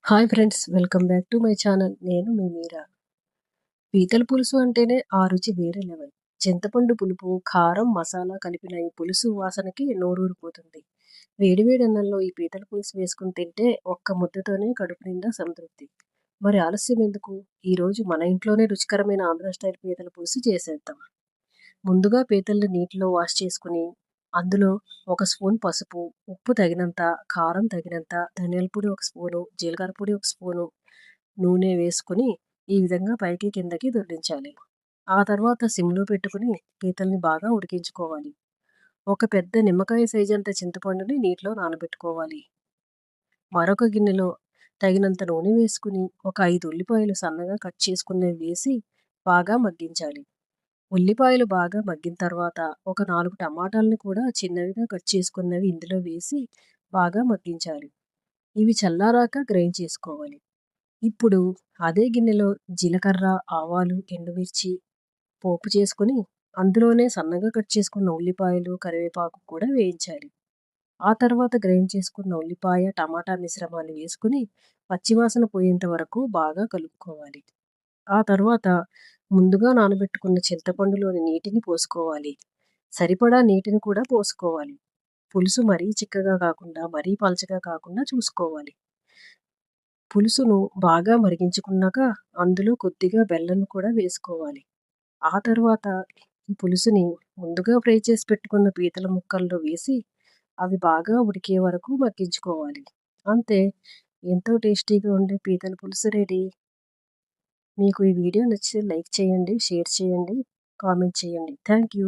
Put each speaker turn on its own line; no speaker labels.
Hi friends, welcome back to my channel. నేను మీ మీరా. పీతల పులుసు అంటేనే ఆ రుచి వేరే లెవెల్. చింతపండు పులుపు, కారం, మసాలా కలిపిన ఈ పులుసు వాసనకి నోరూరిపోతుంది. వేడివేడి అన్నంలో ఈ పీతల పులుసు వేసుకుని తింటే ఒక్క ముద్దతోనే కడుపు నిండా సంతృప్తి. మరి ఆలస్యం ఎందుకు? ఈరోజు మన ఇంట్లోనే రుచికరమైన ఆంధ్ర స్టైల్ పీతల పులుసు చేసేద్దాం. ముందుగా పీతల్ని నీటిలో వాష్ చేసుకుని, అందులో ఒక స్పూన్ పసుపు, ఉప్పు తగినంత, కారం తగినంత, ధనియాల పొడి ఒక స్పూను, జీలకర్ర పొడి ఒక స్పూను, నూనె వేసుకుని ఈ విధంగా పైకి కిందకి దొర్లించాలి. ఆ తర్వాత సిమ్లో పెట్టుకుని పీతల్ని బాగా ఉడికించుకోవాలి. ఒక పెద్ద నిమ్మకాయ సైజంత చింతపండుని నీటిలో నానబెట్టుకోవాలి. మరొక గిన్నెలో తగినంత నూనె వేసుకుని ఒక 5 ఉల్లిపాయలు సన్నగా కట్ చేసుకున్నవి వేసి బాగా మగ్గించాలి. ఉల్లిపాయలు బాగా మగ్గిన తర్వాత ఒక 4 టమాటాలను కూడా చిన్నవిగా కట్ చేసుకున్నవి ఇందులో వేసి బాగా మగ్గించాలి. ఇవి చల్లారాక గ్రైండ్ చేసుకోవాలి. ఇప్పుడు అదే గిన్నెలో జీలకర్ర, ఆవాలు, ఎండుమిర్చి పోపు చేసుకొని అందులోనే సన్నగా కట్ చేసుకున్న ఉల్లిపాయలు, కరివేపాకు కూడా వేయించాలి. ఆ తర్వాత గ్రైండ్ చేసుకున్న ఉల్లిపాయ, టమాటా మిశ్రమాన్ని వేసుకుని పచ్చివాసన పోయేంత వరకు బాగా కలుపుకోవాలి. ఆ తర్వాత ముందుగా నానబెట్టుకున్న చింతపండులోని నీటిని పోసుకోవాలి. సరిపడా నీటిని కూడా పోసుకోవాలి. పులుసు మరీ చిక్కగా కాకుండా, మరీ పలచగా కాకుండా చూసుకోవాలి. పులుసును బాగా మరిగించుకున్నాక అందులో కొద్దిగా బెల్లం కూడా వేసుకోవాలి. ఆ తర్వాత ఈ పులుసుని ముందుగా ఫ్రై చేసి పెట్టుకున్న పీతల ముక్కల్లో వేసి అవి బాగా ఉడికే వరకు మగ్గించుకోవాలి. అంతే, ఎంతో టేస్టీగా ఉండే పీతల పులుసు రెడీ. మీకు ఈ వీడియో నచ్చితే లైక్ చేయండి, షేర్ చేయండి, కామెంట్ చేయండి. Thank you.